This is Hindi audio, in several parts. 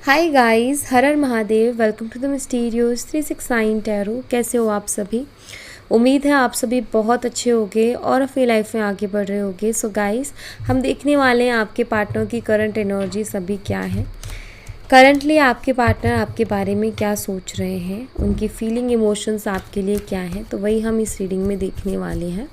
हाय गाइस, हर हर Mahadev. Welcome to the mysterious 369 tarot. कैसे हो आप सभी? उम्मीद है आप सभी बहुत अच्छे होंगे और अपनी लाइफ में आगे बढ़ रहे होंगे। सो गाइस, हम देखने वाले हैं आपके पार्टनर की करंट एनर्जी सभी क्या है। करंटली आपके पार्टनर आपके बारे में क्या सोच रहे हैं, उनकी फीलिंग इमोशंस आपके लिए क्या है, तो वही हम इस रीडिंग में देखने वाले हैं।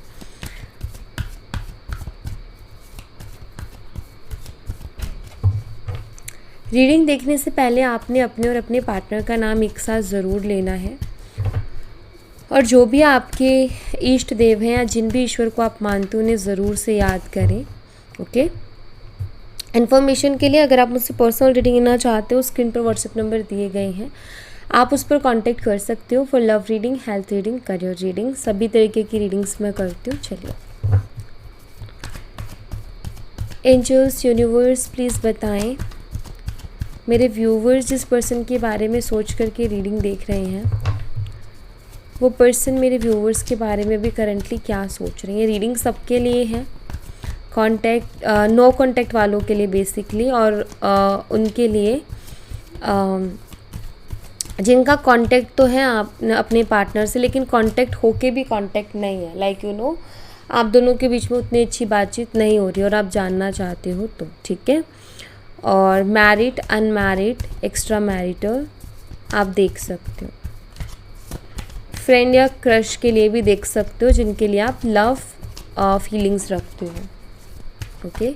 रीडिंग देखने से पहले आपने अपने और अपने पार्टनर का नाम एक साथ ज़रूर लेना है और जो भी आपके इष्ट देव हैं या जिन भी ईश्वर को आप मानते हो उन्हें ज़रूर से याद करें। ओके, इन्फॉर्मेशन के लिए अगर आप मुझसे पर्सनल रीडिंग लेना चाहते हो, स्क्रीन पर व्हाट्सएप नंबर दिए गए हैं, आप उस पर कांटेक्ट कर सकते हो for love reading, health reading, career reading. सभी तरीके की रीडिंग्स मैं करती हूँ। चलिए, एंजल्स, यूनिवर्स, प्लीज़ बताएं मेरे व्यूवर्स जिस पर्सन के बारे में सोच करके रीडिंग देख रहे हैं, वो पर्सन मेरे व्यूवर्स के बारे में भी करंटली क्या सोच रही है। रीडिंग सबके लिए है, कांटेक्ट नो कांटेक्ट वालों के लिए बेसिकली, और उनके लिए जिनका कांटेक्ट तो है आप अपने पार्टनर से, लेकिन कांटेक्ट होके भी कांटेक्ट नहीं है। लाइक आप दोनों के बीच में उतनी अच्छी बातचीत नहीं हो रही और आप जानना चाहते हो तो ठीक है। और मैरिड, अनमैरिड, एक्स्ट्रा मैरिटल आप देख सकते हो। फ्रेंड या क्रश के लिए भी देख सकते हो, जिनके लिए आप लव फीलिंग्स रखते हो। ओके,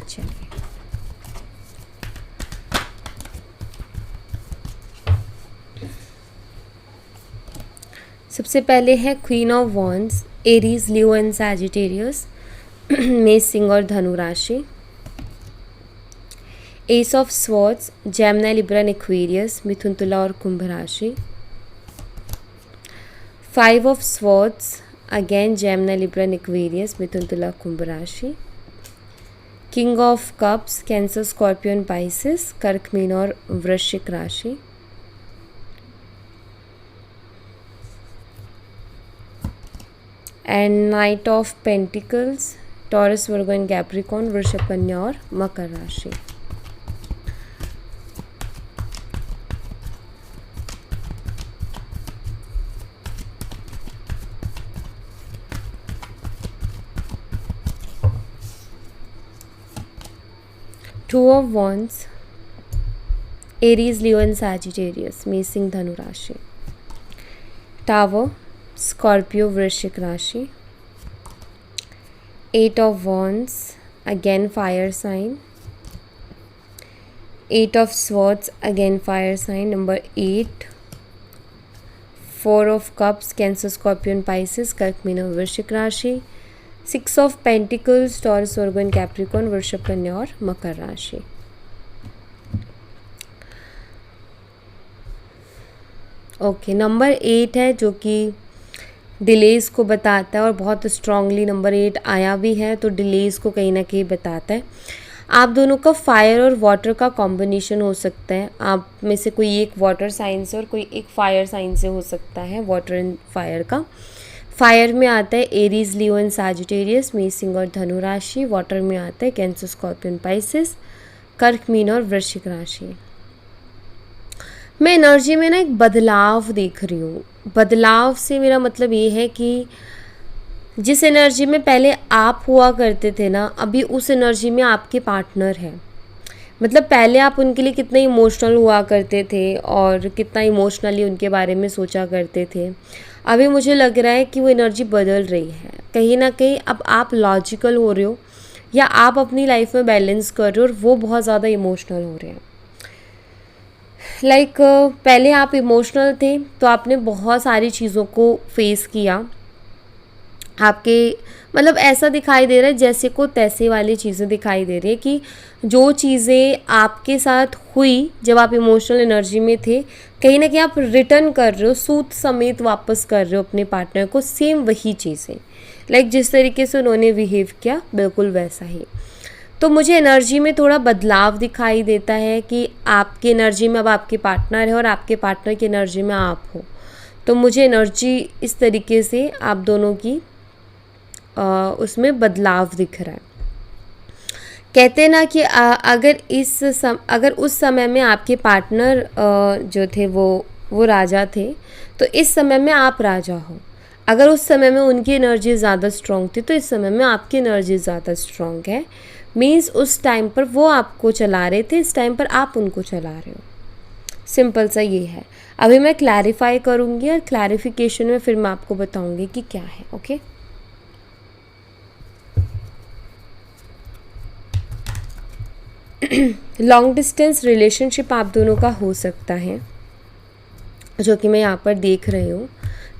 चलिए, सबसे पहले है queen of wands, Aries, Leo and Sagittarius, मेष, सिंह और धनु राशि। Ace of swords, Gemini, Libra and Aquarius, मिथुन, तुला और कुंभ राशि। Five of swords, again Gemini, Libra and Aquarius, मिथुन, तुला, कुंभ राशि। King of cups, Cancer, Scorpio and Pisces, कर्क, मीन और वृश्चिक राशि। And knight of pentacles, Taurus, Virgo and Capricorn, वृषभ, कन्या और मकर राशि। Two of wands, Aries, Leo and Sagittarius, मेष, सिंह, धनु राशि। टावर, स्कॉर्पियो, वृश्चिक राशि। Eight of wands, again fire sign. Eight of swords, again fire sign, number 8। Four of cups, Cancer, Scorpio and Pisces, कर्क, मीन और वृश्चिक राशि। Six of pentacles, Taurus, Virgo and Capricorn, वृषभ, कन्या और मकर राशि। ओके, नंबर 8 है जो कि डिलेज को बताता है और बहुत स्ट्रांगली नंबर 8 आया भी है, तो डिलेज को कहीं ना कहीं बताता है। आप दोनों का फायर और वाटर का कॉम्बिनेशन हो सकता है। आप में से कोई एक वाटर साइन से और कोई एक फायर साइन से हो सकता है। वाटर एंड फायर का, फायर में आता है एरीज, लियो एंड सैजिटेरियस, मेष, सिंह और धनु राशि। वाटर में आता है कैंसर, स्कॉर्पियो एंड पाइसेस, कर्क, मीन और वृश्चिक राशि। मैं एनर्जी में ना एक बदलाव देख रही हूँ। बदलाव से मेरा मतलब ये है कि जिस एनर्जी में पहले आप हुआ करते थे ना, अभी उस एनर्जी में आपके पार्टनर है। मतलब पहले आप उनके लिए कितने इमोशनल हुआ करते थे और कितना इमोशनली उनके बारे में सोचा करते थे, अभी मुझे लग रहा है कि वो एनर्जी बदल रही है। कहीं ना कहीं अब आप लॉजिकल हो रहे हो या आप अपनी लाइफ में बैलेंस कर रहे हो और वो बहुत ज़्यादा इमोशनल हो रहे हैं। लाइक पहले आप इमोशनल थे तो आपने बहुत सारी चीज़ों को फेस किया। आपके मतलब ऐसा दिखाई दे रहा है जैसे को तैसे वाली चीज़ें दिखाई दे रही है कि जो चीज़ें आपके साथ हुई जब आप इमोशनल एनर्जी में थे, कहीं ना कहीं आप रिटर्न कर रहे हो, सूत समेत वापस कर रहे हो अपने पार्टनर को सेम वही चीज़ें। लाइक जिस तरीके से उन्होंने बिहेव किया बिल्कुल वैसा ही। तो मुझे एनर्जी में थोड़ा बदलाव दिखाई देता है कि आपकी एनर्जी में अब आपके पार्टनर है और आपके पार्टनर की एनर्जी में आप हो। तो मुझे एनर्जी इस तरीके से आप दोनों की उसमें बदलाव दिख रहा है। कहते हैं ना कि अगर उस समय में आपके पार्टनर जो थे वो राजा थे, तो इस समय में आप राजा हो। अगर उस समय में उनकी एनर्जी ज़्यादा स्ट्रॉन्ग थी, तो इस समय में आपकी एनर्जी ज़्यादा स्ट्रॉन्ग है। मीन्स उस टाइम पर वो आपको चला रहे थे, इस टाइम पर आप उनको चला रहे हो। सिंपल सा ये है। अभी मैं क्लैरिफाई करूँगी और क्लैरिफिकेशन में फिर मैं आपको बताऊँगी कि क्या है। ओके, लॉन्ग डिस्टेंस रिलेशनशिप आप दोनों का हो सकता है, जो कि मैं यहाँ पर देख रही हूँ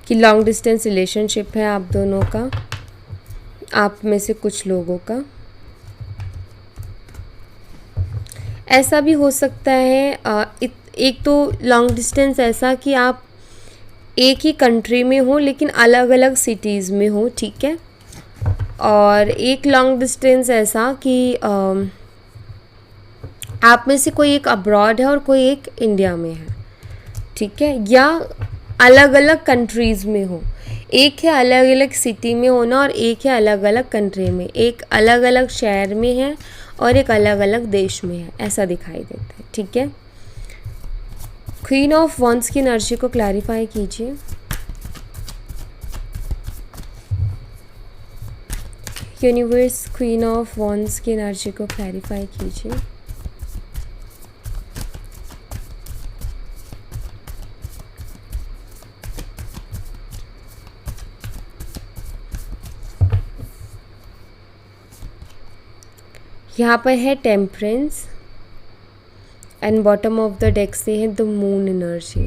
कि लॉन्ग डिस्टेंस रिलेशनशिप है आप दोनों का, आप में से कुछ लोगों का। ऐसा भी हो सकता है एक तो लॉन्ग डिस्टेंस ऐसा कि आप एक ही कंट्री में हो लेकिन अलग अलग सिटीज़ में हो, ठीक है। और एक लॉन्ग डिस्टेंस ऐसा कि आप में से कोई एक अब्रॉड है और कोई एक इंडिया में है, ठीक है, या अलग अलग कंट्रीज़ में हो। एक है अलग अलग सिटी में होना और एक है अलग अलग कंट्री में, एक अलग अलग शहर में है और एक अलग अलग देश में है, ऐसा दिखाई देता है, ठीक है। क्वीन ऑफ वॉन्ड्स की एनर्जी को क्लैरिफाई कीजिए। यूनिवर्स, क्वीन ऑफ वॉन्ड्स की एनर्जी को क्लैरिफाई कीजिए। यहाँ पर है temperance and bottom of the deck से है द मून एनर्जी।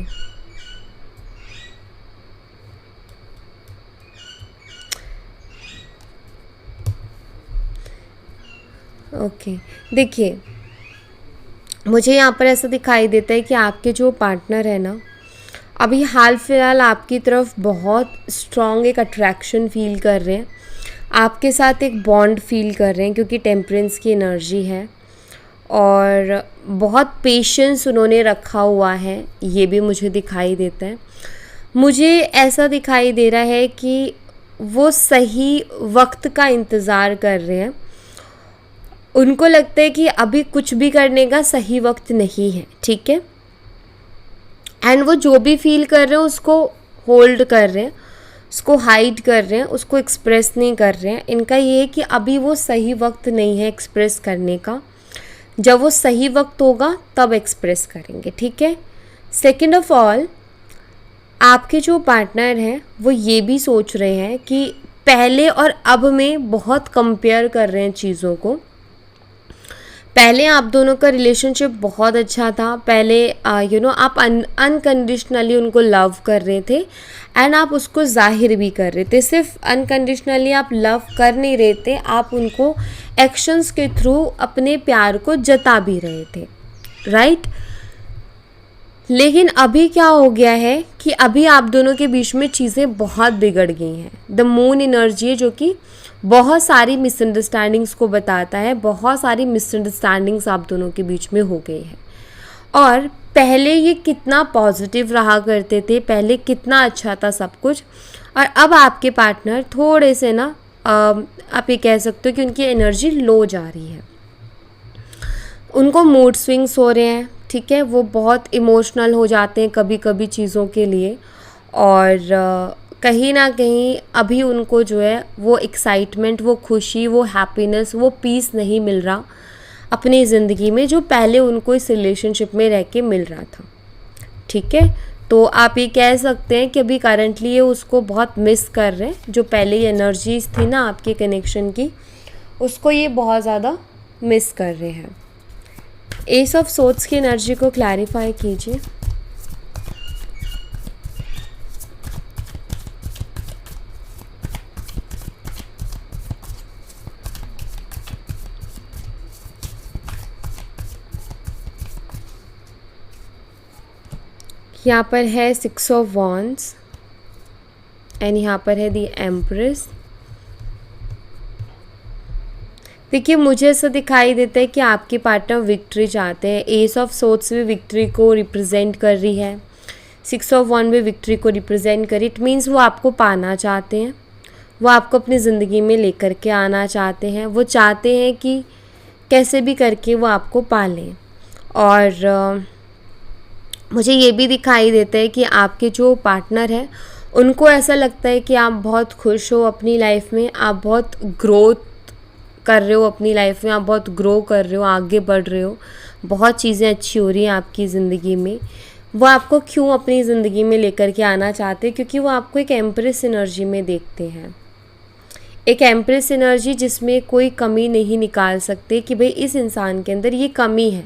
ओके, देखिए मुझे यहाँ पर ऐसा दिखाई देता है कि आपके जो पार्टनर है ना, अभी हाल फिलहाल आपकी तरफ बहुत स्ट्रॉन्ग एक अट्रैक्शन फील कर रहे हैं, आपके साथ एक बॉन्ड फील कर रहे हैं, क्योंकि टेम्परेंस की एनर्जी है और बहुत पेशेंस उन्होंने रखा हुआ है, ये भी मुझे दिखाई देता है। मुझे ऐसा दिखाई दे रहा है कि वो सही वक्त का इंतज़ार कर रहे हैं। उनको लगता है कि अभी कुछ भी करने का सही वक्त नहीं है, ठीक है। एंड वो जो भी फील कर रहे हैं उसको होल्ड कर रहे हैं, उसको हाइड कर रहे हैं, उसको एक्सप्रेस नहीं कर रहे हैं। इनका ये है कि अभी वो सही वक्त नहीं है एक्सप्रेस करने का, जब वो सही वक्त होगा तब एक्सप्रेस करेंगे, ठीक है। सेकेंड ऑफ ऑल, आपके जो पार्टनर हैं वो ये भी सोच रहे हैं कि पहले और अब में बहुत कंपेयर कर रहे हैं चीज़ों को। पहले आप दोनों का रिलेशनशिप बहुत अच्छा था, पहले आप अनकंडीशनली उनको लव कर रहे थे एंड आप उसको जाहिर भी कर रहे थे। सिर्फ अनकंडीशनली आप लव कर नहीं रहे थे, आप उनको एक्शंस के थ्रू अपने प्यार को जता भी रहे थे, राइट। लेकिन अभी क्या हो गया है कि अभी आप दोनों के बीच में चीज़ें बहुत बिगड़ गई हैं। द मून एनर्जी है जो कि बहुत सारी मिसअंडरस्टैंडिंग्स को बताता है, बहुत सारी मिसअंडरस्टैंडिंग्स आप दोनों के बीच में हो गई है। और पहले ये कितना पॉजिटिव रहा करते थे, पहले कितना अच्छा था सब कुछ, और अब आपके पार्टनर थोड़े से ना आप ये कह सकते हो कि उनकी एनर्जी लो जा रही है, उनको मूड स्विंग्स हो रहे हैं, ठीक है। वो बहुत इमोशनल हो जाते हैं कभी कभी चीज़ों के लिए, और कहीं ना कहीं अभी उनको जो है वो एक्साइटमेंट, वो खुशी, वो हैप्पीनेस, वो पीस नहीं मिल रहा अपनी ज़िंदगी में, जो पहले उनको इस रिलेशनशिप में रह के मिल रहा था, ठीक है। तो आप ये कह सकते हैं कि अभी करंटली ये उसको बहुत मिस कर रहे हैं, जो पहले ये एनर्जीज थी ना आपके कनेक्शन की, उसको ये बहुत ज़्यादा मिस कर रहे हैं। एस ऑफ सोर्ड्स की एनर्जी को क्लैरिफाई कीजिए। यहाँ पर है 6 ऑफ वॉन्ड्स एंड यहाँ पर है दी एम्प्रेस। देखिए मुझे ऐसा दिखाई देता है कि आपके पार्टनर विक्ट्री चाहते हैं। एस ऑफ सोर्ड्स भी विक्ट्री को रिप्रेजेंट कर रही है, 6 ऑफ वॉन्ड भी विक्ट्री को रिप्रेजेंट कर रही। इट मीन्स वो आपको पाना चाहते हैं, वो आपको अपनी ज़िंदगी में लेकर के आना चाहते हैं। वो चाहते हैं कि कैसे भी करके वो आपको पालें। और मुझे ये भी दिखाई देता है कि आपके जो पार्टनर है उनको ऐसा लगता है कि आप बहुत खुश हो अपनी लाइफ में, आप बहुत ग्रोथ कर रहे हो अपनी लाइफ में, आप बहुत ग्रो कर रहे हो, आगे बढ़ रहे हो, बहुत चीज़ें अच्छी हो रही हैं आपकी ज़िंदगी में। वो आपको क्यों अपनी ज़िंदगी में लेकर के आना चाहते हैं? क्योंकि वो आपको एक एम्प्रेस एनर्जी में देखते हैं, एक एम्प्रेस एनर्जी जिसमें कोई कमी नहीं निकाल सकते कि भाई इस इंसान के अंदर ये कमी है।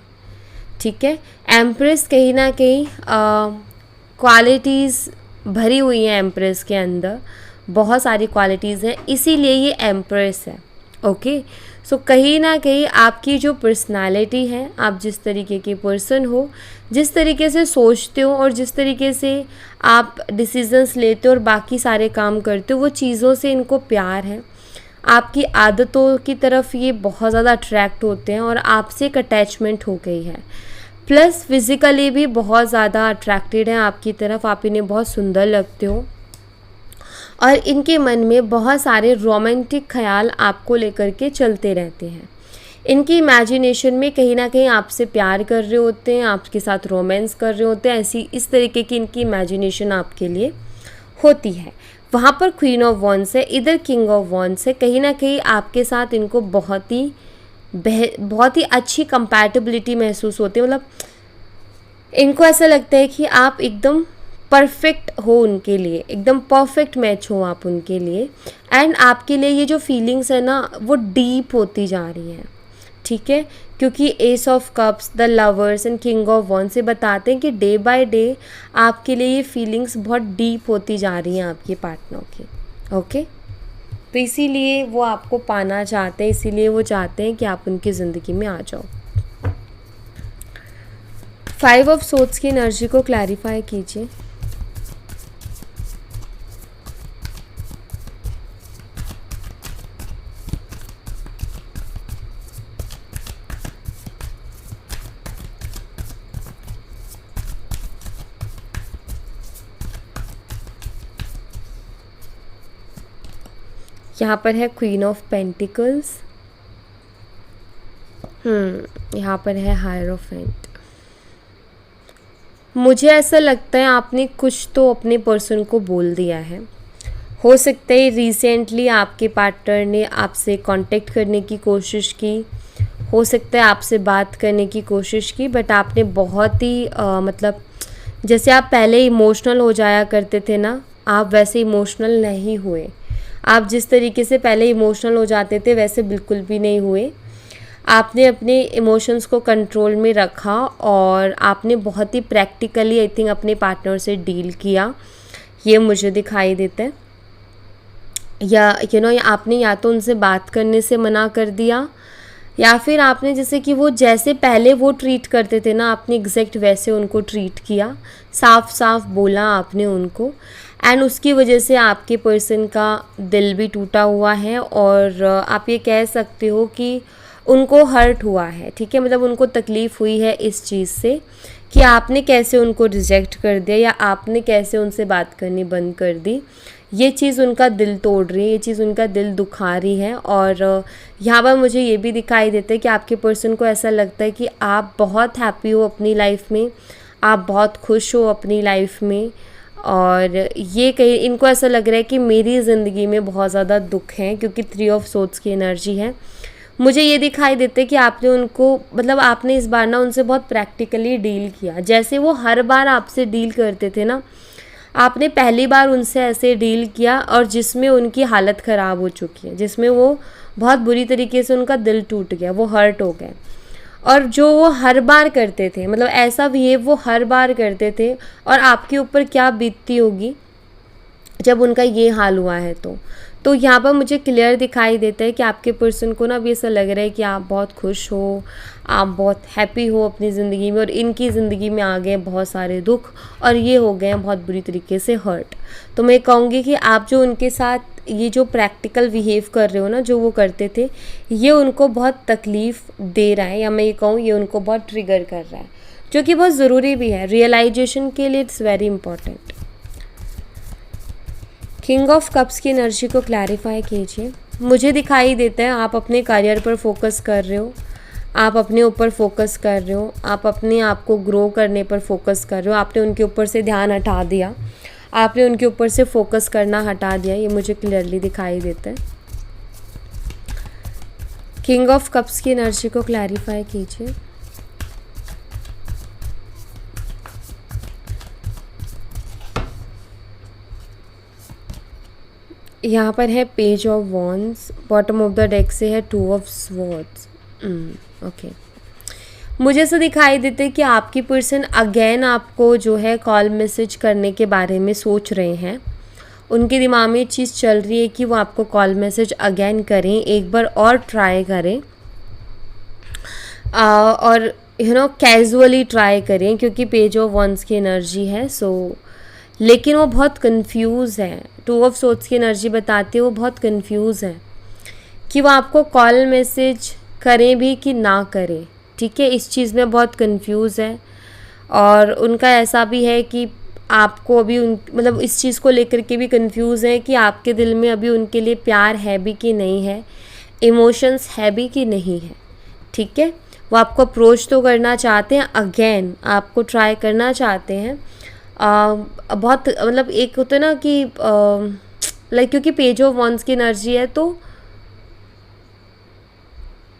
ठीक है, एम्प्रेस कहीं ना कहीं क्वालिटीज़ भरी हुई हैं, एम्प्रेस के अंदर बहुत सारी क्वालिटीज़ हैं, इसीलिए ये एम्प्रेस है। ओके, सो कहीं ना कहीं आपकी जो पर्सनालिटी है, आप जिस तरीके के पर्सन हो, जिस तरीके से सोचते हो और जिस तरीके से आप डिसीजंस लेते हो और बाकी सारे काम करते हो, वो चीज़ों से इनको प्यार है। आपकी आदतों की तरफ ये बहुत ज़्यादा अट्रैक्ट होते हैं और आपसे एक अटैचमेंट हो गई है। प्लस फिज़िकली भी बहुत ज़्यादा अट्रैक्टेड हैं आपकी तरफ, आप इन्हें बहुत सुंदर लगते हो और इनके मन में बहुत सारे रोमांटिक ख्याल आपको लेकर के चलते रहते हैं। इनकी इमेजिनेशन में कहीं ना कहीं आपसे प्यार कर रहे होते हैं, आपके साथ रोमांस कर रहे होते हैं, ऐसी इस तरीके की इनकी इमेजिनेशन आपके लिए होती है। वहाँ पर क्वीन ऑफ वॉन्ड्स है, इधर किंग ऑफ वॉन्ड्स है। कहीं ना कहीं आपके साथ इनको बहुत ही अच्छी कंपैटिबिलिटी महसूस होती है, मतलब इनको ऐसा लगता है कि आप एकदम परफेक्ट हो उनके लिए, एकदम परफेक्ट मैच हो आप उनके लिए। एंड आपके लिए ये जो फीलिंग्स है ना वो डीप होती जा रही हैं। ठीक है, क्योंकि S of cups, the lovers and king of wands से बताते हैं कि डे बाय डे आपके लिए ये फीलिंग्स बहुत डीप होती जा रही हैं आपके पार्टनर की। ओके, तो इसीलिए वो आपको पाना चाहते हैं, इसीलिए वो चाहते हैं कि आप उनकी ज़िंदगी में आ जाओ। 5 ऑफ सोर्ड्स की एनर्जी को क्लैरिफाई कीजिए। यहाँ पर है क्वीन ऑफ पेंटिकल्स, यहाँ पर है हायरोफेंट। मुझे ऐसा लगता है आपने कुछ तो अपने पर्सन को बोल दिया है। हो सकता है रिसेंटली आपके पार्टनर ने आपसे कांटेक्ट करने की कोशिश की, हो सकता है आपसे बात करने की कोशिश की, बट आपने बहुत ही मतलब जैसे आप पहले इमोशनल हो जाया करते थे ना, आप वैसे इमोशनल नहीं हुए। आप जिस तरीके से पहले इमोशनल हो जाते थे वैसे बिल्कुल भी नहीं हुए। आपने अपने इमोशंस को कंट्रोल में रखा और आपने बहुत ही प्रैक्टिकली आई थिंक अपने पार्टनर से डील किया, ये मुझे दिखाई देता है। या आपने या तो उनसे बात करने से मना कर दिया, या फिर आपने जैसे कि वो जैसे पहले वो ट्रीट करते थे ना, आपने एग्जैक्ट वैसे उनको ट्रीट किया, साफ साफ बोला आपने उनको। एंड उसकी वजह से आपके पर्सन का दिल भी टूटा हुआ है और आप ये कह सकते हो कि उनको हर्ट हुआ है। ठीक है, मतलब उनको तकलीफ़ हुई है इस चीज़ से कि आपने कैसे उनको रिजेक्ट कर दिया या आपने कैसे उनसे बात करनी बंद कर दी। ये चीज़ उनका दिल तोड़ रही है, ये चीज़ उनका दिल दुखा रही है। और यहाँ पर मुझे ये भी दिखाई देता है कि आपके पर्सन को ऐसा लगता है कि आप बहुत हैप्पी हो अपनी लाइफ में, आप बहुत खुश हो अपनी लाइफ में, और ये कहीं इनको ऐसा लग रहा है कि मेरी ज़िंदगी में बहुत ज़्यादा दुख है, क्योंकि 3 ऑफ सोर्ड्स की एनर्जी है। मुझे ये दिखाई देता है कि आपने उनको मतलब आपने इस बार ना उनसे बहुत प्रैक्टिकली डील किया। जैसे वो हर बार आपसे डील करते थे ना, आपने पहली बार उनसे ऐसे डील किया और जिसमें उनकी हालत ख़राब हो चुकी है, जिसमें वो बहुत बुरी तरीके से उनका दिल टूट गया, वो हर्ट हो गए। और जो वो हर बार करते थे, मतलब ऐसा बिहेव वो हर बार करते थे, और आपके ऊपर क्या बीतती होगी जब उनका ये हाल हुआ है। तो यहाँ पर मुझे क्लियर दिखाई देता है कि आपके पर्सन को ना भी ऐसा लग रहा है कि आप बहुत खुश हो, आप बहुत हैप्पी हो अपनी ज़िंदगी में, और इनकी ज़िंदगी में आ गए बहुत सारे दुख और ये हो गए हैं बहुत बुरी तरीके से हर्ट। तो मैं कहूँगी कि आप जो उनके साथ ये जो प्रैक्टिकल बिहेव कर रहे हो ना, जो वो करते थे, ये उनको बहुत तकलीफ़ दे रहा है, या मैं ये कहूँ ये उनको बहुत ट्रिगर कर रहा है, जो कि बहुत ज़रूरी भी है रियलाइजेशन के लिए। It's very important. King of cups की एनर्जी को क्लैरिफाई कीजिए। मुझे दिखाई देता है आप अपने करियर पर फोकस कर रहे हो, आप अपने ऊपर फोकस कर रहे हो, आप अपने आप को ग्रो करने पर फोकस कर रहे हो, आपने उनके ऊपर से ध्यान हटा दिया, आपने उनके ऊपर से फोकस करना हटा दिया, ये मुझे क्लियरली दिखाई देता है। किंग ऑफ कप्स की एनर्जी को क्लैरिफाई कीजिए। यहाँ पर है page of wands, bottom of the deck से है टू ऑफ स्वॉर्ड्स। ओके, मुझे ऐसा दिखाई देता है कि आपकी पर्सन अगेन आपको जो है कॉल मैसेज करने के बारे में सोच रहे हैं। उनके दिमाग में ये चीज़ चल रही है कि वो आपको कॉल मैसेज अगेन करें, एक बार और ट्राई करें, और कैजुअली ट्राई करें, क्योंकि पेज ऑफ वॉन्ड्स की एनर्जी है। लेकिन वो बहुत कंफ्यूज है। टू ऑफ सोर्ड्स की एनर्जी बताती है वो बहुत कंफ्यूज है कि वो आपको कॉल मैसेज करें भी कि ना करें। ठीक है, इस चीज़ में बहुत कंफ्यूज है। और उनका ऐसा भी है कि आपको अभी मतलब इस चीज़ को लेकर के भी कंफ्यूज है कि आपके दिल में अभी उनके लिए प्यार है भी कि नहीं है, इमोशंस है भी कि नहीं है। ठीक है, वो आपको अप्रोच तो करना चाहते हैं, अगेन आपको ट्राई करना चाहते हैं। बहुत मतलब एक होता है ना कि लाइक, क्योंकि पेज ऑफ वॉन्ड्स की एनर्जी है तो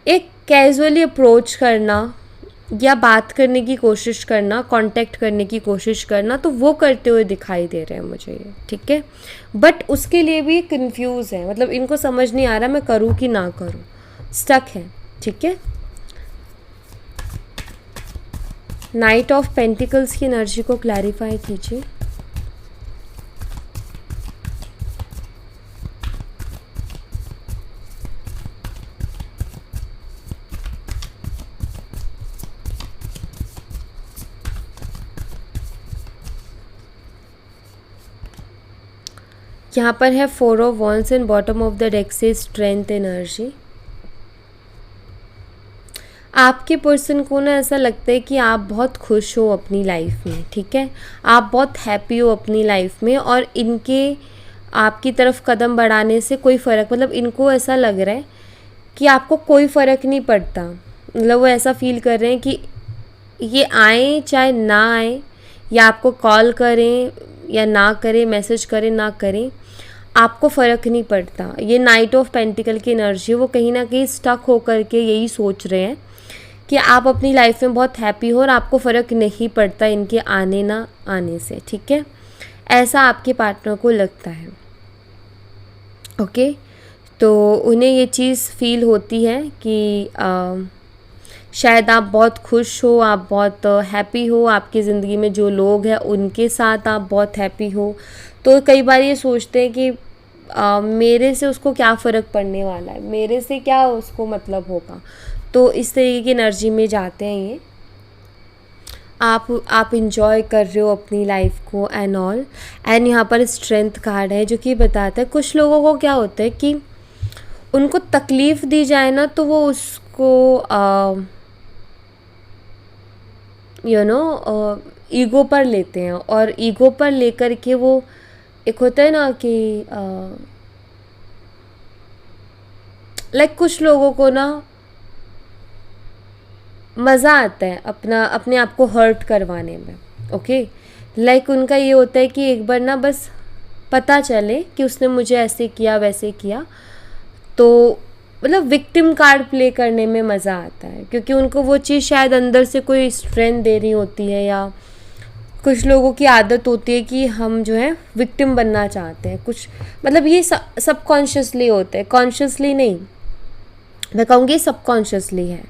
एक कैजुअली अप्रोच करना या बात करने की कोशिश करना, कांटेक्ट करने की कोशिश करना, तो वो करते हुए दिखाई दे रहे हैं मुझे ये। ठीक है, बट उसके लिए भी कंफ्यूज है, मतलब इनको समझ नहीं आ रहा मैं करूँ कि ना करूँ, स्टक है। ठीक है, नाइट ऑफ पेंटिकल्स की एनर्जी को क्लैरिफाई कीजिए। यहाँ पर है four of wands and bottom of the deck से स्ट्रेंथ एनर्जी। आपके पर्सन को ना ऐसा लगता है कि आप बहुत खुश हो अपनी लाइफ में। ठीक है, आप बहुत हैप्पी हो अपनी लाइफ में, और इनके आपकी तरफ कदम बढ़ाने से कोई फ़र्क, मतलब इनको ऐसा लग रहा है कि आपको कोई फ़र्क नहीं पड़ता। मतलब वो ऐसा फील कर रहे हैं कि ये आए चाहे ना आए, या आपको कॉल करें या ना करें, मैसेज करें ना करें, आपको फ़र्क नहीं पड़ता। ये नाइट ऑफ पेंटिकल की एनर्जी, वो कहीं ना कहीं स्टक होकर के यही सोच रहे हैं कि आप अपनी लाइफ में बहुत हैप्पी हो और आपको फ़र्क नहीं पड़ता इनके आने ना आने से। ठीक है, ऐसा आपके पार्टनर को लगता है। ओके, तो उन्हें ये चीज़ फील होती है कि शायद आप बहुत खुश हो, आप बहुत हैप्पी हो, आपकी ज़िंदगी में जो लोग हैं उनके साथ आप बहुत हैप्पी हो। तो कई बार ये सोचते हैं कि मेरे से उसको क्या फ़र्क पड़ने वाला है, मेरे से क्या उसको मतलब होगा। तो इस तरीके की एनर्जी में जाते हैं ये। आप इंजॉय कर रहे हो अपनी लाइफ को एंड ऑल। एंड यहाँ पर स्ट्रेंथ कार्ड है जो कि बताता है कुछ लोगों को क्या होता है कि उनको तकलीफ़ दी जाए ना तो वो उसको ईगो पर लेते हैं, और ईगो पर लेकर के वो एक होता है ना कि लाइक कुछ लोगों को ना मज़ा आता है अपने आप को हर्ट करवाने में। ओके, लाइक उनका ये होता है कि एक बार ना बस पता चले कि उसने मुझे ऐसे किया वैसे किया, तो मतलब विक्टिम कार्ड प्ले करने में मज़ा आता है, क्योंकि उनको वो चीज़ शायद अंदर से कोई स्ट्रेंथ दे रही होती है। या कुछ लोगों की आदत होती है कि हम जो है विक्टिम बनना चाहते हैं कुछ, मतलब ये सबकॉन्शियसली होता है, कॉन्शियसली नहीं, मैं कहूँगी सबकॉन्शियसली है।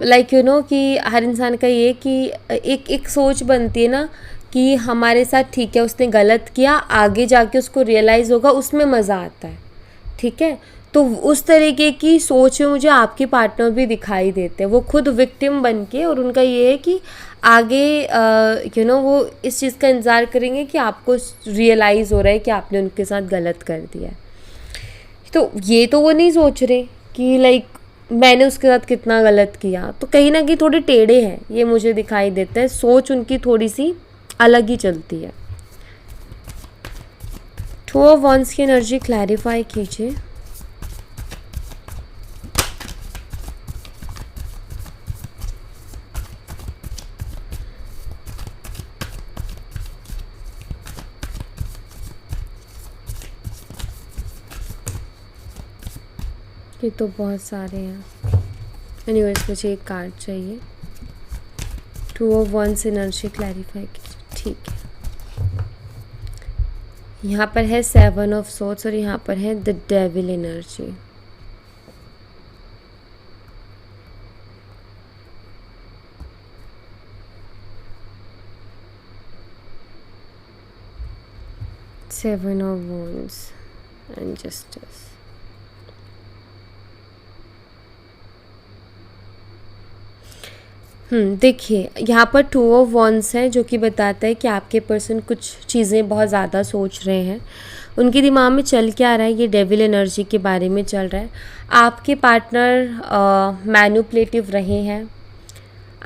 लाइक कि हर इंसान का ये कि एक सोच बनती है ना कि हमारे साथ ठीक है उसने गलत किया, आगे जाके उसको रियलाइज़ होगा, उसमें मज़ा आता है। ठीक है, तो उस तरीके की सोच में मुझे आपके पार्टनर भी दिखाई देते हैं। वो खुद विक्टिम बन के, और उनका ये है कि आगे वो इस चीज़ का इंतज़ार करेंगे कि आपको रियलाइज़ हो रहा है कि आपने उनके साथ गलत कर दिया है। तो ये तो वो नहीं सोच रहे कि लाइक मैंने उसके साथ कितना गलत किया, तो कहीं ना कहीं थोड़े टेढ़े हैं, ये मुझे दिखाई देता है। सोच उनकी थोड़ी सी अलग ही चलती है। टू ऑफ वॉन्ड्स की एनर्जी क्लैरिफाई कीजिए। ये तो बहुत सारे हैं। यूनिवर्स मुझे एक कार्ड चाहिए। 2 of Wands एनर्जी क्लैरिफाई कीजिए। ठीक है, यहाँ पर है 7 of Swords और यहाँ पर है the devil energy. Seven of Wands and Justice। देखिए यहाँ पर 2 of Wands है जो कि बताता है कि आपके पर्सन कुछ चीज़ें बहुत ज़्यादा सोच रहे हैं। उनके दिमाग में चल क्या रहा है, ये डेविल एनर्जी के बारे में चल रहा है। आपके पार्टनर मैनिपुलेटिव रहे हैं,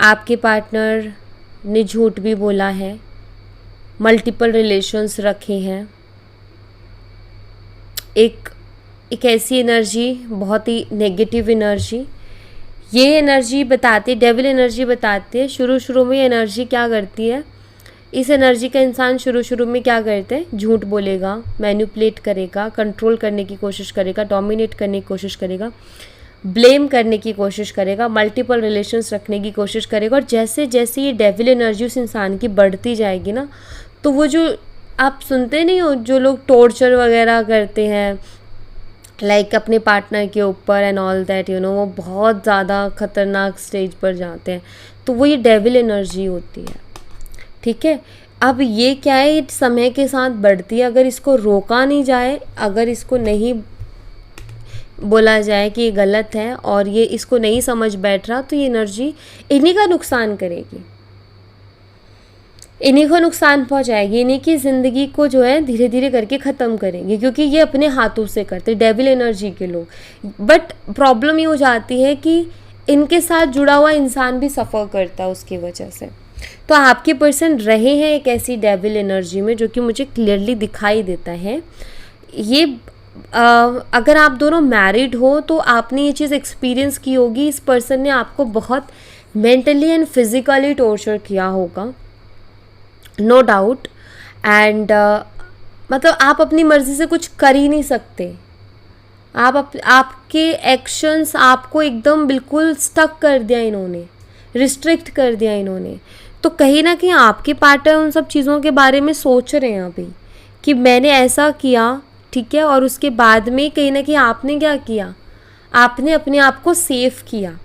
आपके पार्टनर ने झूठ भी बोला है, मल्टीपल रिलेशंस रखे हैं। एक ऐसी एनर्जी, बहुत ही नेगेटिव एनर्जी। ये एनर्जी बताती, डेविल एनर्जी बताती है शुरू में एनर्जी क्या करती है। इस एनर्जी का इंसान शुरू में क्या करते हैं, झूठ बोलेगा, मैनिपुलेट करेगा, कंट्रोल करने की कोशिश करेगा, डोमिनेट करने की कोशिश करेगा, ब्लेम करने की कोशिश करेगा, मल्टीपल रिलेशंस रखने की कोशिश करेगा। और जैसे जैसे ये डेविल एनर्जी उस इंसान की बढ़ती जाएगी ना, तो वो जो आप सुनते नहीं हो, जो लोग टॉर्चर वगैरह करते हैं लाइक अपने पार्टनर के ऊपर and all that, you know, वो बहुत ज़्यादा खतरनाक स्टेज पर जाते हैं, तो वो ये डेविल एनर्जी होती है। ठीक है, अब ये क्या है, ये समय के साथ बढ़ती है। अगर इसको रोका नहीं जाए, अगर इसको नहीं बोला जाए कि ये गलत है और ये इसको नहीं समझ बैठ रहा, तो ये एनर्जी इन्हीं का नुकसान करेगी, इन्हीं को नुकसान पहुंचाएगी, इन्हीं की ज़िंदगी को जो है धीरे धीरे करके ख़त्म करेंगे, क्योंकि ये अपने हाथों से करते डेविल एनर्जी के लोग। बट प्रॉब्लम ये हो जाती है कि इनके साथ जुड़ा हुआ इंसान भी सफ़र करता है उसकी वजह से। तो आपके पर्सन रहे हैं एक ऐसी डेविल एनर्जी में, जो कि मुझे क्लियरली दिखाई देता है। ये अगर आप दोनों मैरिड हो तो आपने ये चीज़ एक्सपीरियंस की होगी, इस पर्सन ने आपको बहुत मेंटली एंड फिज़िकली टॉर्चर किया होगा, नो डाउट। एंड मतलब आप अपनी मर्ज़ी से कुछ कर ही नहीं सकते, आपके एक्शंस आपको एकदम बिल्कुल स्टक कर दिया इन्होंने, रिस्ट्रिक्ट कर दिया इन्होंने। तो कहीं ना कहीं आपके पार्टनर उन सब चीज़ों के बारे में सोच रहे हैं अभी कि मैंने ऐसा किया, ठीक है, और उसके बाद में कहीं ना कहीं आपने क्या किया, आपने अपने आप को सेफ किया।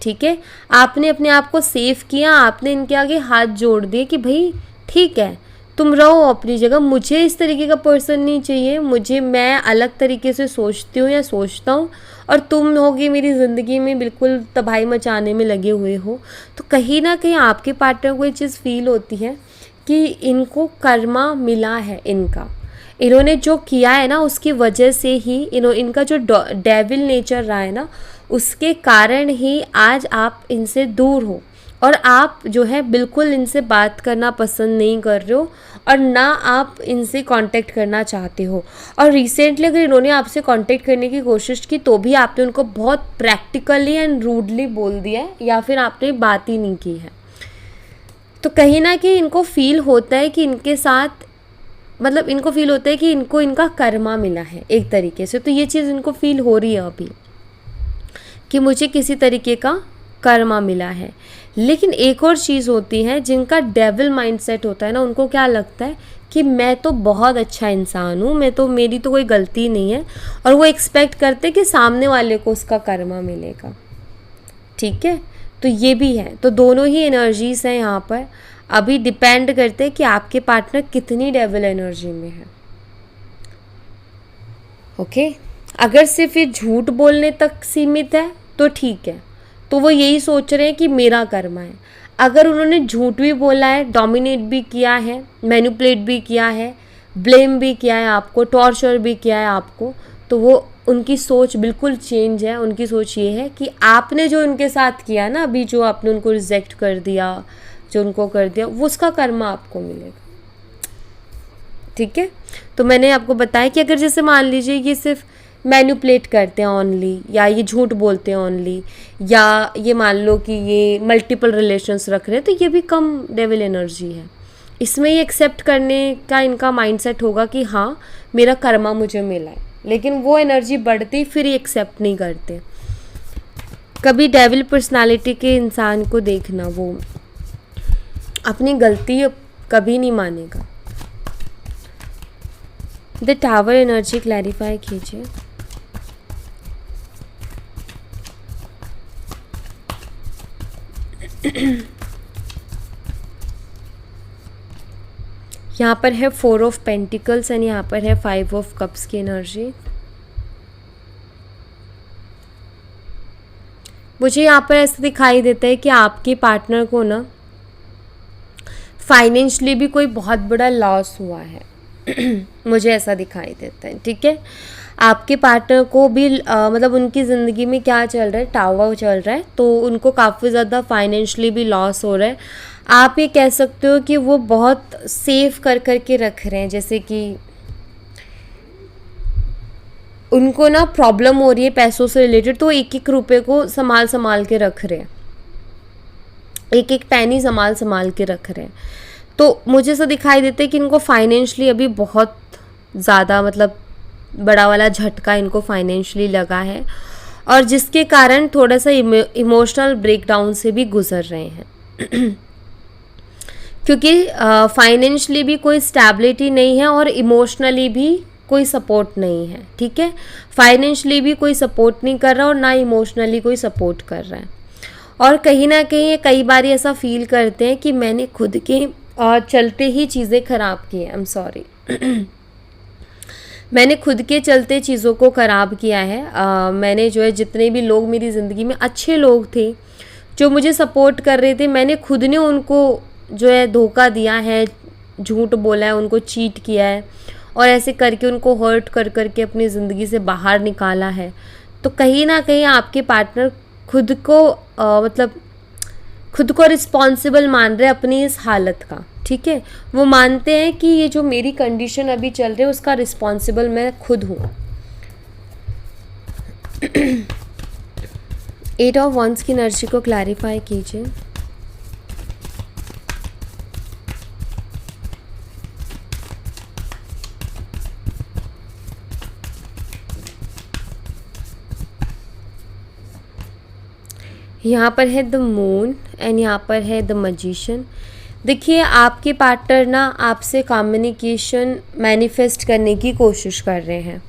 ठीक है, आपने अपने आप को सेफ किया, आपने इनके आगे हाथ जोड़ दिए कि भाई ठीक है, तुम रहो अपनी जगह, मुझे इस तरीके का पर्सन नहीं चाहिए, मैं अलग तरीके से सोचती हूँ या सोचता हूँ, और तुम होगी मेरी ज़िंदगी में बिल्कुल तबाही मचाने में लगे हुए हो। तो कहीं ना कहीं आपके पार्टनर को ये चीज़ फील होती है कि इनको कर्मा मिला है, इन्होंने जो किया है ना उसकी वजह से ही इनका जो डेविल नेचर रहा है ना, उसके कारण ही आज आप इनसे दूर हो, और आप जो है बिल्कुल इनसे बात करना पसंद नहीं कर रहे हो, और ना आप इनसे कांटेक्ट करना चाहते हो। और रिसेंटली अगर इन्होंने आपसे कांटेक्ट करने की कोशिश की तो भी आपने उनको बहुत प्रैक्टिकली एंड रूडली बोल दिया है, या फिर आपने बात ही नहीं की है। तो कहीं ना कहीं इनको फील होता है कि इनके साथ, मतलब इनको फील होता है कि इनको इनका कर्मा मिला है एक तरीके से। तो ये चीज़ इनको फील हो रही है अभी कि मुझे किसी तरीके का कर्मा मिला है। लेकिन एक और चीज़ होती है, जिनका डेविल माइंडसेट होता है ना, उनको क्या लगता है कि मैं तो बहुत अच्छा इंसान हूँ, मेरी तो कोई गलती नहीं है, और वो एक्सपेक्ट करते कि सामने वाले को उसका कर्मा मिलेगा। ठीक है, तो ये भी है। तो दोनों ही एनर्जीज हैं यहाँ पर। अभी डिपेंड करते हैं कि आपके पार्टनर कितनी डेविल एनर्जी में है। ओके, अगर सिर्फ ये झूठ बोलने तक सीमित है तो ठीक है, तो वो यही सोच रहे हैं कि मेरा कर्मा है। अगर उन्होंने झूठ भी बोला है, डोमिनेट भी किया है, मैनिपुलेट भी किया है, ब्लेम भी किया है आपको, टॉर्चर भी किया है आपको, तो वो उनकी सोच बिल्कुल चेंज है। उनकी सोच ये है कि आपने जो उनके साथ किया ना, अभी जो आपने उनको रिजेक्ट कर दिया, जो उनको कर दिया, वो उसका कर्मा आपको मिलेगा। ठीक है, तो मैंने आपको बताया कि अगर जैसे मान लीजिए ये सिर्फ मैनिपुलेट करते हैं ओनली, या ये झूठ बोलते हैं ओनली, या ये मान लो कि ये मल्टीपल रिलेशंस रख रहे हैं, तो ये भी कम डेविल एनर्जी है। इसमें ये एक्सेप्ट करने का इनका माइंडसेट होगा कि हाँ, मेरा कर्मा मुझे मिला है, लेकिन वो एनर्जी बढ़ती फिर ही एक्सेप्ट नहीं करते। कभी डेविल पर्सनालिटी के इंसान को देखना, वो अपनी गलती कभी नहीं मानेगा। द टावर एनर्जी क्लैरिफाई कीजिए। यहाँ पर है 4 ऑफ पेंटिकल्स एंड यहाँ पर है 5 ऑफ कप्स की एनर्जी। मुझे यहाँ पर ऐसा दिखाई देता है कि आपके पार्टनर को ना फाइनेंशियली भी कोई बहुत बड़ा लॉस हुआ है। मुझे ऐसा दिखाई देता है, ठीक है। आपके पार्टनर को भी मतलब उनकी ज़िंदगी में क्या चल रहा है, टावर चल रहा है, तो उनको काफ़ी ज़्यादा फाइनेंशियली भी लॉस हो रहा है। आप ये कह सकते हो कि वो बहुत सेव कर कर के रख रहे हैं, जैसे कि उनको ना प्रॉब्लम हो रही है पैसों से रिलेटेड, तो एक एक रुपये को संभाल संभाल के रख रहे हैं, एक एक पैनी संभाल संभाल के रख रहे हैं। तो मुझे ऐसा दिखाई देता है कि इनको फाइनेंशियली अभी बहुत ज़्यादा मतलब बड़ा वाला झटका इनको फाइनेंशियली लगा है, और जिसके कारण थोड़ा सा इमोशनल ब्रेकडाउन से भी गुजर रहे हैं। क्योंकि फाइनेंशियली भी कोई स्टेबिलिटी नहीं है और इमोशनली भी कोई सपोर्ट नहीं है, ठीक है। फाइनेंशियली भी कोई सपोर्ट नहीं कर रहा और ना इमोशनली कोई सपोर्ट कर रहा है। और कहीं ना कहीं ये कई बार ऐसा फील करते हैं कि मैंने खुद के चलते ही चीज़ें ख़राब की हैं। I am sorry. मैंने खुद के चलते चीज़ों को ख़राब किया है। मैंने जो है जितने भी लोग मेरी ज़िंदगी में अच्छे लोग थे जो मुझे सपोर्ट कर रहे थे, मैंने खुद ने उनको जो है धोखा दिया है, झूठ बोला है, उनको चीट किया है और ऐसे करके उनको हर्ट कर करके अपनी ज़िंदगी से बाहर निकाला है। तो कहीं ना कहीं आपके पार्टनर खुद को मतलब खुद को रिस्पॉन्सिबल मान रहे हैं अपनी इस हालत का, ठीक है। वो मानते हैं कि ये जो मेरी कंडीशन अभी चल रही है उसका रिस्पॉन्सिबल मैं खुद हूँ। 8 ऑफ वंस की एनर्जी को क्लैरिफाई कीजिए। यहाँ पर है द मून एंड यहाँ पर है द मैजिशियन। देखिए आपके पार्टनर ना आपसे कम्युनिकेशन मैनिफेस्ट करने की कोशिश कर रहे हैं।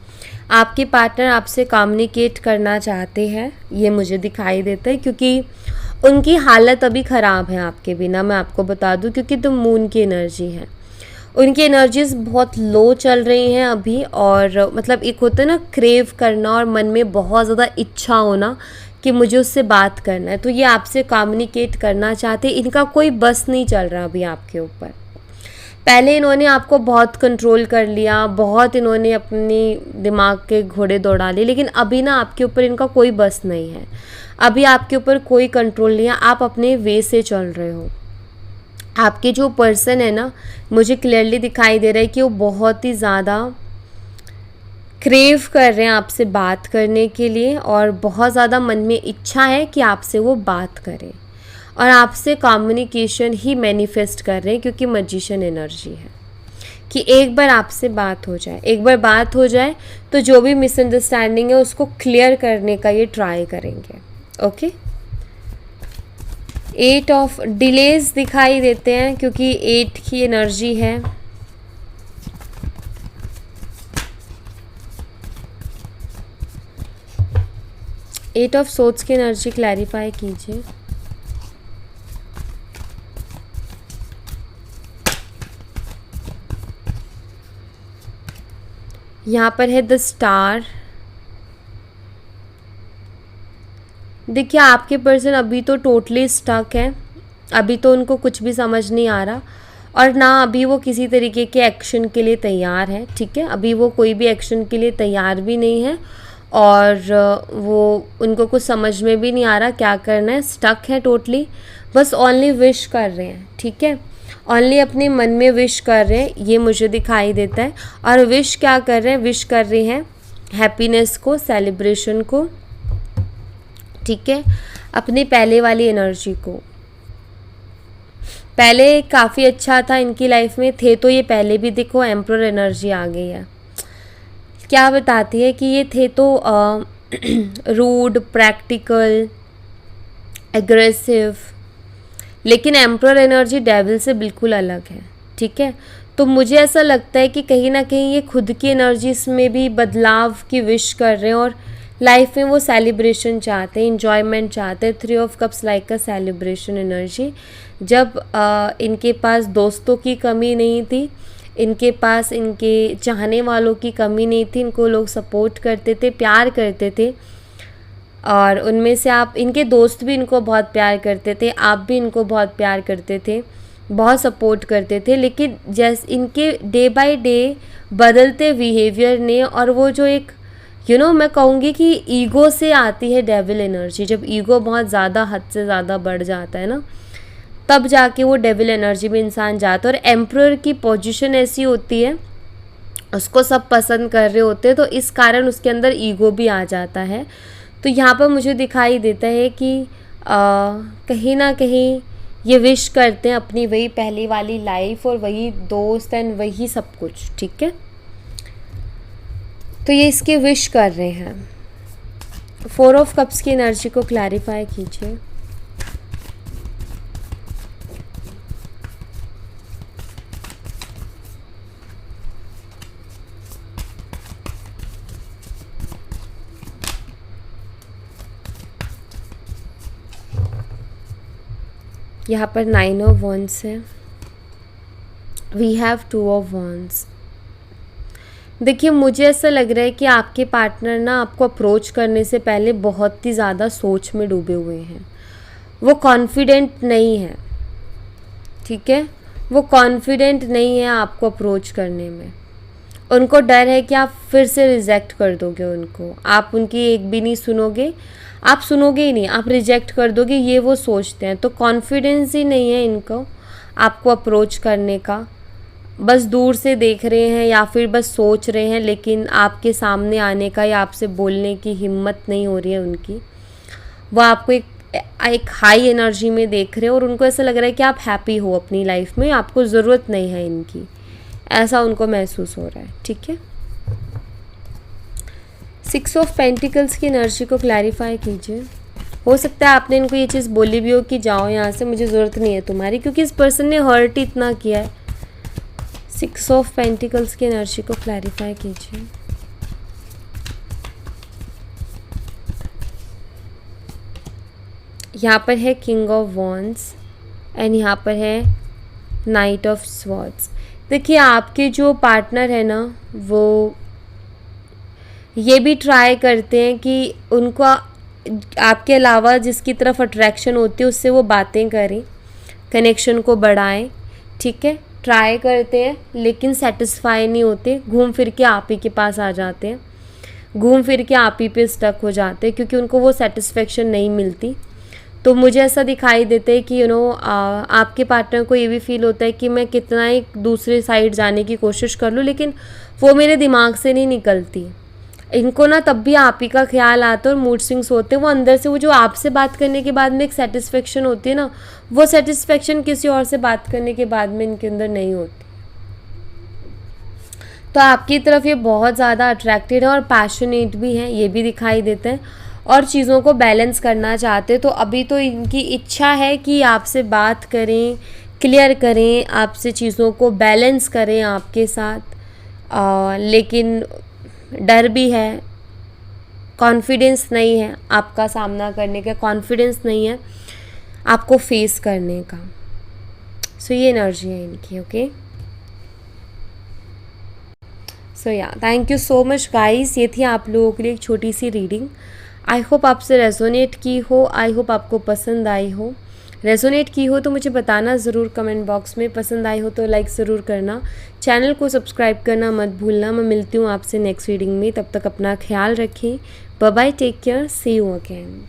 आपके पार्टनर आपसे कम्युनिकेट करना चाहते हैं, ये मुझे दिखाई देता है, क्योंकि उनकी हालत अभी ख़राब है आपके बिना। मैं आपको बता दूं क्योंकि द मून की एनर्जी है, उनकी एनर्जीज बहुत लो चल रही हैं अभी। और मतलब एक होता है ना क्रेव करना और मन में बहुत ज़्यादा इच्छा होना कि मुझे उससे बात करना है, तो ये आपसे कम्युनिकेट करना चाहते हैं। इनका कोई बस नहीं चल रहा अभी आपके ऊपर। पहले इन्होंने आपको बहुत कंट्रोल कर लिया, बहुत इन्होंने अपनी दिमाग के घोड़े दौड़ा लिए, लेकिन अभी ना आपके ऊपर इनका कोई बस नहीं है। अभी आपके ऊपर कोई कंट्रोल नहीं है, आप अपने वे से चल रहे हो। आपके जो पर्सन है ना, मुझे क्लियरली दिखाई दे रहा है कि वो बहुत ही ज़्यादा क्रेव कर रहे हैं आपसे बात करने के लिए, और बहुत ज़्यादा मन में इच्छा है कि आपसे वो बात करें और आपसे कम्युनिकेशन ही मैनिफेस्ट कर रहे हैं, क्योंकि मैजिशियन एनर्जी है कि एक बार आपसे बात हो जाए। एक बार बात हो जाए तो जो भी मिसअंडरस्टैंडिंग है उसको क्लियर करने का ये ट्राई करेंगे। ओके। 8 ऑफ डिलेज दिखाई देते हैं क्योंकि 8 की एनर्जी है। एट ऑफ सोर्ड्स की एनर्जी क्लैरिफाई कीजिए। यहाँ पर है द स्टार। देखिए आपके पर्सन अभी तो टोटली स्टक है, अभी तो उनको कुछ भी समझ नहीं आ रहा और ना अभी वो किसी तरीके के एक्शन के लिए तैयार है, ठीक है। अभी वो कोई भी एक्शन के लिए तैयार भी नहीं है और वो उनको कुछ समझ में भी नहीं आ रहा क्या करना है, स्टक है टोटली। बस ओनली विश कर रहे हैं, ठीक है। ओनली अपने मन में विश कर रहे हैं, ये मुझे दिखाई देता है। और विश क्या कर रहे हैं, विश कर रहे हैं हैप्पीनेस को, सेलिब्रेशन को, ठीक है, अपनी पहले वाली एनर्जी को। पहले काफ़ी अच्छा था इनकी लाइफ में, थे तो ये पहले भी, देखो एम्परर एनर्जी आ गई है, क्या बताती है कि ये थे तो रूड, प्रैक्टिकल, एग्रेसिव, लेकिन एम्परर एनर्जी डेविल से बिल्कुल अलग है, ठीक है। तो मुझे ऐसा लगता है कि कहीं ना कहीं ये खुद की एनर्जीज में भी बदलाव की विश कर रहे हैं और लाइफ में वो सेलिब्रेशन चाहते हैं, इंजॉयमेंट चाहते हैं। 3 ऑफ कप्स लाइक का सेलिब्रेशन एनर्जी, जब इनके पास दोस्तों की कमी नहीं थी, इनके पास इनके चाहने वालों की कमी नहीं थी, इनको लोग सपोर्ट करते थे, प्यार करते थे, और उनमें से आप इनके दोस्त भी इनको बहुत प्यार करते थे, आप भी इनको बहुत प्यार करते थे, बहुत सपोर्ट करते थे। लेकिन जैसे इनके डे बाय डे बदलते बिहेवियर ने, और वो जो एक मैं कहूँगी कि ईगो से आती है डेविल एनर्जी, जब ईगो बहुत ज़्यादा हद से ज़्यादा बढ़ जाता है ना, तब जाके वो डेविल एनर्जी में इंसान जाता है। और एम्परर की पोजीशन ऐसी होती है, उसको सब पसंद कर रहे होते हैं, तो इस कारण उसके अंदर ईगो भी आ जाता है। तो यहाँ पर मुझे दिखाई देता है कि कहीं ना कहीं ये विश करते हैं अपनी वही पहली वाली लाइफ और वही दोस्त एंड वही सब कुछ, ठीक है। तो ये इसके विश कर रहे हैं। 4 ऑफ कप्स की एनर्जी को क्लैरिफाई कीजिए। यहाँ पर 9 ऑफ वॉन्ड्स है, वी हैव 2 ऑफ वॉन्ड्स। देखिए, मुझे ऐसा लग रहा है कि आपके पार्टनर ना आपको अप्रोच करने से पहले बहुत ही ज़्यादा सोच में डूबे हुए हैं। वो कॉन्फिडेंट नहीं है, ठीक है, वो कॉन्फिडेंट नहीं है आपको अप्रोच करने में। उनको डर है कि आप फिर से रिजेक्ट कर दोगे उनको, आप उनकी एक भी नहीं सुनोगे, आप सुनोगे ही नहीं, आप रिजेक्ट कर दोगे, ये वो सोचते हैं। तो कॉन्फिडेंस ही नहीं है इनको आपको अप्रोच करने का, बस दूर से देख रहे हैं या फिर बस सोच रहे हैं, लेकिन आपके सामने आने का या आपसे बोलने की हिम्मत नहीं हो रही है उनकी। वो आपको एक हाई एनर्जी में देख रहे हैं और उनको ऐसा लग रहा है कि आप हैप्पी हो अपनी लाइफ में, आपको ज़रूरत नहीं है इनकी, ऐसा उनको महसूस हो रहा है, ठीक है। 6 ऑफ पेंटिकल्स की एनर्जी को क्लैरिफाई कीजिए। हो सकता है आपने इनको ये चीज़ बोली भी हो कि जाओ यहाँ से, मुझे ज़रूरत नहीं है तुम्हारी, क्योंकि इस पर्सन ने हर्ट इतना किया है। 6 ऑफ पेंटिकल्स की एनर्जी को क्लैरिफाई कीजिए। यहाँ पर है किंग ऑफ वॉन्ड्स एंड यहाँ पर है नाइट ऑफ स्वॉर्ड्स। देखिए, आपके जो पार्टनर है ना, वो ये भी ट्राई करते हैं कि उनको आपके अलावा जिसकी तरफ अट्रैक्शन होती है उससे वो बातें करें, कनेक्शन को बढ़ाएं, ठीक है, ट्राई करते हैं, लेकिन सेटिस्फाई नहीं होते, घूम फिर के आप ही के पास आ जाते हैं, घूम फिर के आप ही पे स्टक हो जाते हैं, क्योंकि उनको वो सेटिस्फेक्शन नहीं मिलती। तो मुझे ऐसा दिखाई देता है कि आपके पार्टनर को ये भी फील होता है कि मैं कितना ही दूसरे साइड जाने की कोशिश कर लूँ, लेकिन वो मेरे दिमाग से नहीं निकलती। इनको ना तब भी आप ही का ख्याल आता है और मूड स्विंग्स होते हैं। वो अंदर से वो जो आपसे बात करने के बाद में एक सेटिस्फेक्शन होती है ना, वो सेटिस्फेक्शन किसी और से बात करने के बाद में इनके अंदर नहीं होती। तो आपकी तरफ ये बहुत ज़्यादा अट्रैक्टेड है और पैशनेट भी हैं, ये भी दिखाई देते हैं, और चीज़ों को बैलेंस करना चाहते हैं। तो अभी तो इनकी इच्छा है कि आपसे बात करें, क्लियर करें, आपसे चीज़ों को बैलेंस करें आपके साथ, लेकिन डर भी है, कॉन्फिडेंस नहीं है आपका सामना करने का, कॉन्फिडेंस नहीं है आपको फेस करने का। सो ये एनर्जी है इनकी, ओके। सो या thank you so much guys, ये थी आप लोगों के लिए एक छोटी सी रीडिंग। आई होप आपसे रेजोनेट की हो, आई होप आपको पसंद आई हो। रेजोनेट की हो तो मुझे बताना ज़रूर कमेंट बॉक्स में, पसंद आई हो तो लाइक ज़रूर करना, चैनल को सब्सक्राइब करना मत भूलना। मैं मिलती हूँ आपसे नेक्स्ट रीडिंग में, तब तक अपना ख्याल रखें, bye bye, take care, see you again.